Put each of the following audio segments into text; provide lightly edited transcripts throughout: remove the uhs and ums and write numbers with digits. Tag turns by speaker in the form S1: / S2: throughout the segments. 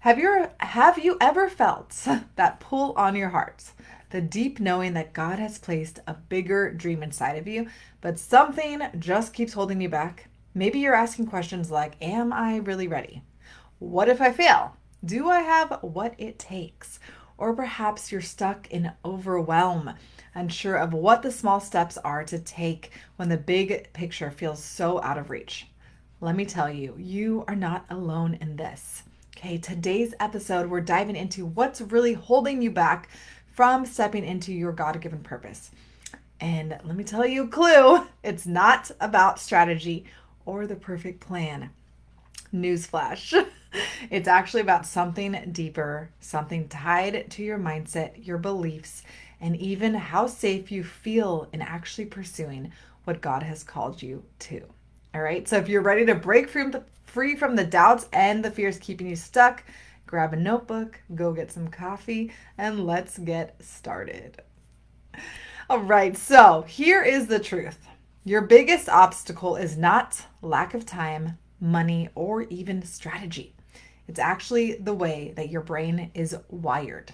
S1: Have you ever felt that pull on your heart? The deep knowing that God has placed a bigger dream inside of you, but something just keeps holding you back? Maybe you're asking questions like, am I really ready? What if I fail? Do I have what it takes? Or perhaps you're stuck in overwhelm, unsure of what the small steps are to take when the big picture feels so out of reach. Let me tell you, you are not alone in this. Okay, today's episode, we're diving into what's really holding you back from stepping into your God given purpose. And let me tell you a clue, it's not about strategy or the perfect plan. Newsflash. It's actually about something deeper, something tied to your mindset, your beliefs, and even how safe you feel in actually pursuing what God has called you to. All right. So if you're ready to break free from the doubts and the fears keeping you stuck, grab a notebook, go get some coffee, and let's get started. All right. So here is the truth. Your biggest obstacle is not lack of time, money, or even strategy. It's actually the way that your brain is wired.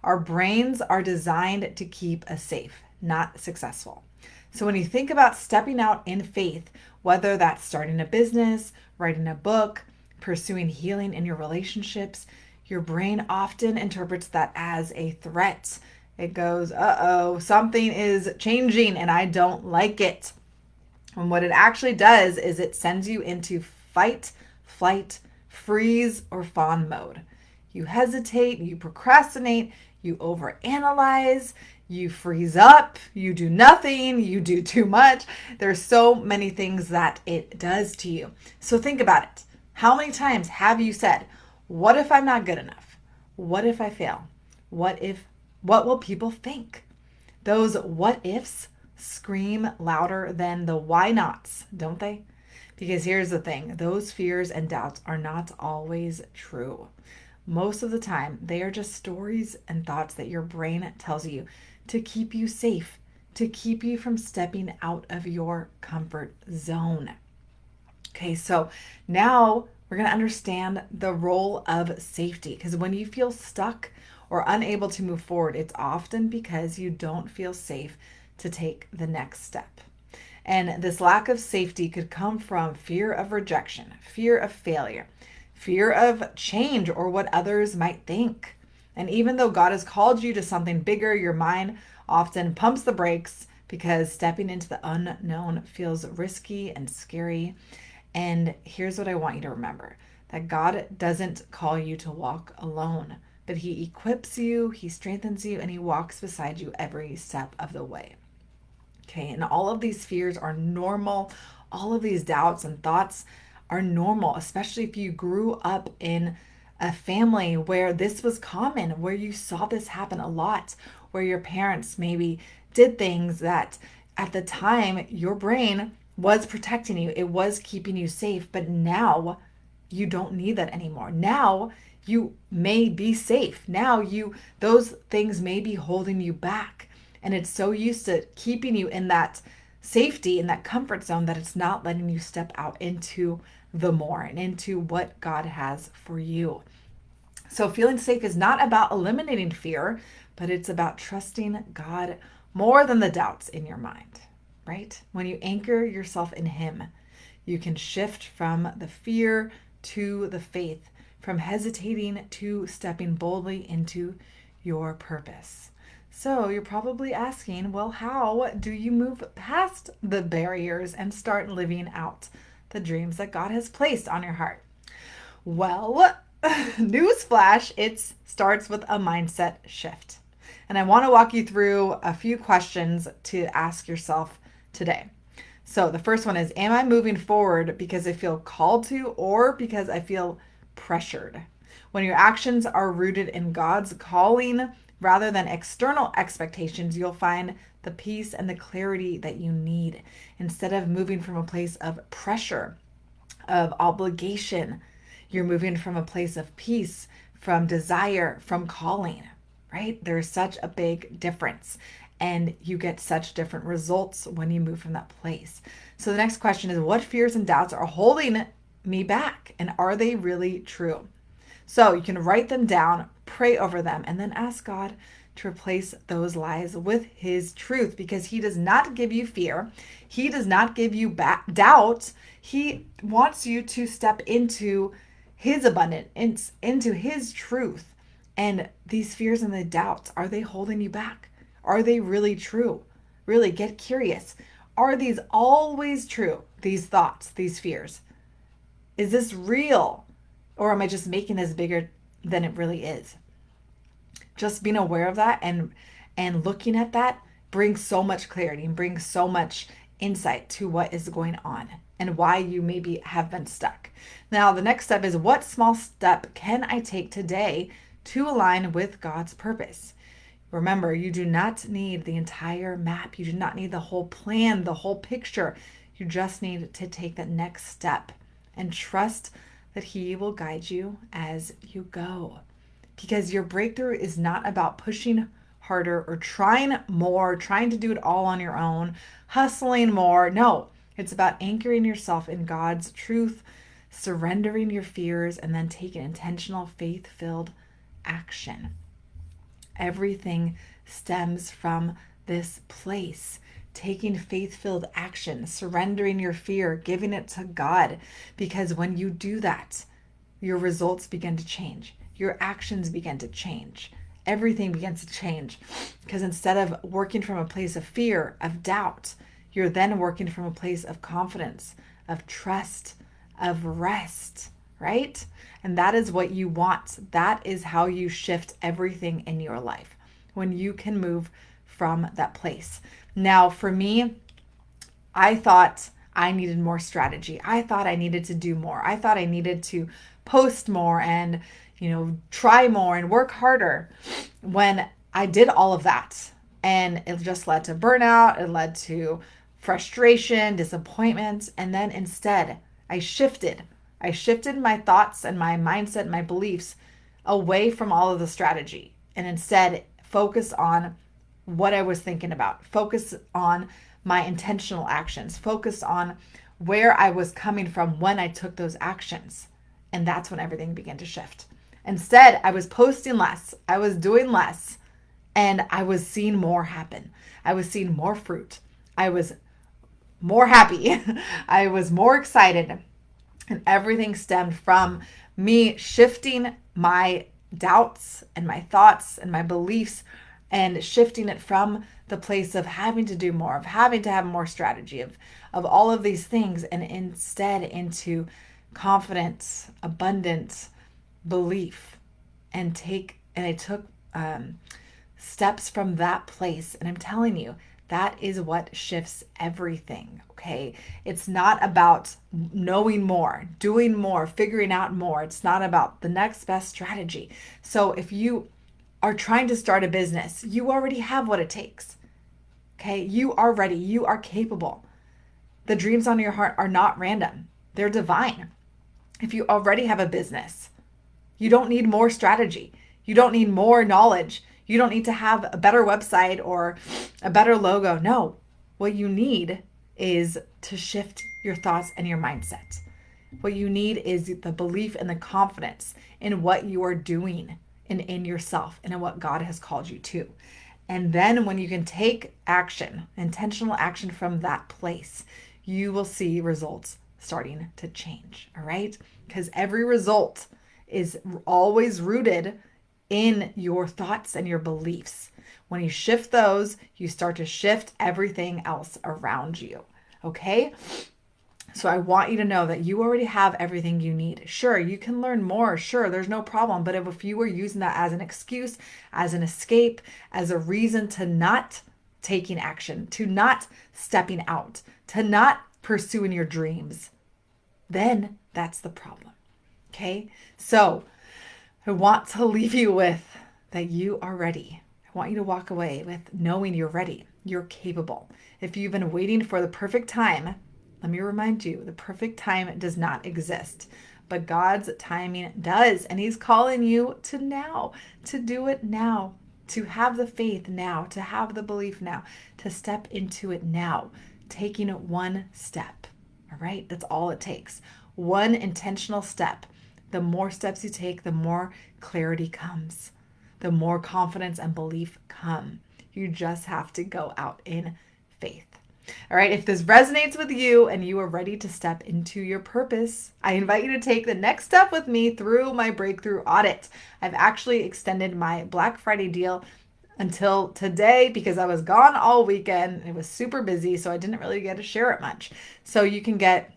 S1: Our brains are designed to keep us safe, not successful. So when you think about stepping out in faith, whether that's starting a business, writing a book, pursuing healing in your relationships, your brain often interprets that as a threat. It goes, uh-oh, something is changing and I don't like it. And what it actually does is it sends you into fight, flight, freeze, or fawn mode. You hesitate, you procrastinate, you overanalyze, you freeze up, you do nothing, you do too much. There's so many things that it does to you. So think about it. How many times have you said, what if I'm not good enough? What if I fail? What will people think? Those what ifs scream louder than the why nots, don't they? Because here's the thing, those fears and doubts are not always true. Most of the time, they are just stories and thoughts that your brain tells you to keep you safe, to keep you from stepping out of your comfort zone. Okay, so now we're going to understand the role of safety, because when you feel stuck or unable to move forward, it's often because you don't feel safe to take the next step. And this lack of safety could come from fear of rejection, fear of failure, fear of change, or what others might think. And even though God has called you to something bigger, your mind often pumps the brakes because stepping into the unknown feels risky and scary. And here's what I want you to remember, that God doesn't call you to walk alone, but He equips you, He strengthens you, and He walks beside you every step of the way. Okay, and all of these fears are normal. All of these doubts and thoughts are normal, especially if you grew up in a family where this was common, where you saw this happen a lot, where your parents maybe did things that at the time your brain was protecting you, it was keeping you safe, but now you don't need that anymore. Now you may be safe. Now those things may be holding you back. And it's so used to keeping you in that safety, in that comfort zone, that it's not letting you step out into the more and into what God has for you. So feeling safe is not about eliminating fear, but it's about trusting God more than the doubts in your mind, right? When you anchor yourself in Him, you can shift from the fear to the faith, from hesitating to stepping boldly into your purpose. So you're probably asking, well, how do you move past the barriers and start living out the dreams that God has placed on your heart? Well, newsflash, it starts with a mindset shift. And I want to walk you through a few questions to ask yourself today. So the first one is, am I moving forward because I feel called to or because I feel pressured? When your actions are rooted in God's calling rather than external expectations, you'll find the peace and the clarity that you need instead of moving from a place of pressure, of obligation. You're moving from a place of peace, from desire, from calling, right? There's such a big difference, and you get such different results when you move from that place. So the next question is, what fears and doubts are holding me back, and are they really true? So you can write them down, pray over them, and then ask God to replace those lies with his truth, because he does not give you fear. He does not give you doubt. He wants you to step into his abundance, into his truth. And these fears and the doubts, are they holding you back? Are they really true? Really get curious. Are these always true? These thoughts, these fears? Is this real? Or am I just making this bigger than it really is? Just being aware of that and looking at that brings so much clarity and brings so much insight to what is going on and why you maybe have been stuck. Now, the next step is, what small step can I take today to align with God's purpose? Remember, you do not need the entire map. You do not need the whole plan, the whole picture. You just need to take that next step and trust that he will guide you as you go. Because your breakthrough is not about pushing harder or trying more, trying to do it all on your own, hustling more. No, it's about anchoring yourself in God's truth, surrendering your fears, and then taking intentional, faith-filled action. Everything stems from this place. Taking faith-filled action, surrendering your fear, giving it to God. Because when you do that, your results begin to change. Your actions begin to change. Everything begins to change. Because instead of working from a place of fear, of doubt, you're then working from a place of confidence, of trust, of rest, right? And that is what you want. That is how you shift everything in your life, when you can move from that place. Now, for me, I thought I needed more strategy. I thought I needed to do more. I thought I needed to post more and, try more and work harder, when I did all of that. And it just led to burnout. It led to frustration, disappointment. And then instead, I shifted my thoughts and my mindset and my beliefs away from all of the strategy, and instead focus on what I was thinking about, focus on my intentional actions, focus on where I was coming from when I took those actions. And that's when everything began to shift. Instead, I was posting less, I was doing less, and I was seeing more happen. I was seeing more fruit. I was more happy. I was more excited. And everything stemmed from me shifting my doubts and my thoughts and my beliefs, and shifting it from the place of having to do more, of having to have more strategy, of all of these things, and instead into confidence, abundance, belief. And I took steps from that place. And I'm telling you, that is what shifts everything, okay? It's not about knowing more, doing more, figuring out more. It's not about the next best strategy. So if you are trying to start a business, you already have what it takes, okay? You are ready. You are capable. The dreams on your heart are not random. They're divine. If you already have a business, you don't need more strategy. You don't need more knowledge. You don't need to have a better website or a better logo. No, what you need is to shift your thoughts and your mindset. What you need is the belief and the confidence in what you are doing and in yourself and in what God has called you to. And then when you can take action, intentional action from that place, you will see results starting to change, all right? Because every result is always rooted in your thoughts and your beliefs. When you shift those, you start to shift everything else around you, okay? So I want you to know that you already have everything you need. Sure, you can learn more. Sure, there's no problem. But if you were using that as an excuse, as an escape, as a reason to not taking action, to not stepping out, to not pursuing your dreams, then that's the problem, okay? So I want to leave you with that you are ready. I want you to walk away with knowing you're ready. You're capable. If you've been waiting for the perfect time, let me remind you, the perfect time does not exist, but God's timing does. And he's calling you to now, to do it now, to have the faith now, to have the belief now, to step into it now, taking it one step. All right. That's all it takes. One intentional step, the more steps you take, the more clarity comes, the more confidence and belief come. You just have to go out in faith. All right, if this resonates with you and you are ready to step into your purpose, I invite you to take the next step with me through my breakthrough audit. I've actually extended my Black Friday deal until today because I was gone all weekend. It was super busy, so I didn't really get to share it much. So you can get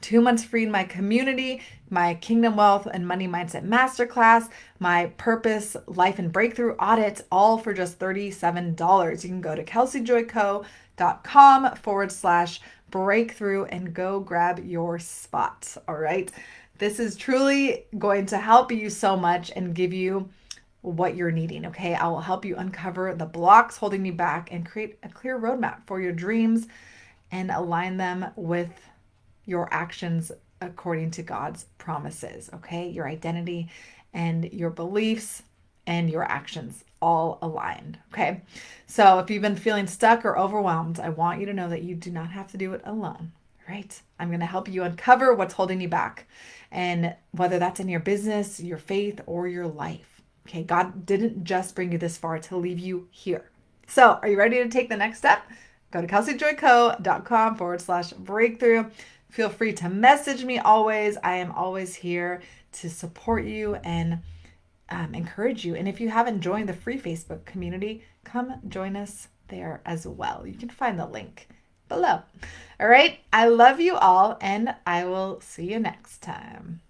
S1: 2 months free in my community, my Kingdom Wealth and Money Mindset Masterclass, my Purpose, Life, and Breakthrough Audit, all for just $37. You can go to kelseyjoyco.com/breakthrough and go grab your spot. All right. This is truly going to help you so much and give you what you're needing. Okay. I will help you uncover the blocks holding you back and create a clear roadmap for your dreams and align them with your actions according to God's promises, okay? Your identity and your beliefs and your actions all aligned, okay? So if you've been feeling stuck or overwhelmed, I want you to know that you do not have to do it alone, right? I'm going to help you uncover what's holding you back, and whether that's in your business, your faith, or your life, okay? God didn't just bring you this far to leave you here. So are you ready to take the next step? Go to kelseyjoyco.com/breakthrough. Feel free to message me always. I am always here to support you and encourage you. And if you haven't joined the free Facebook community, come join us there as well. You can find the link below. All right. I love you all, and I will see you next time.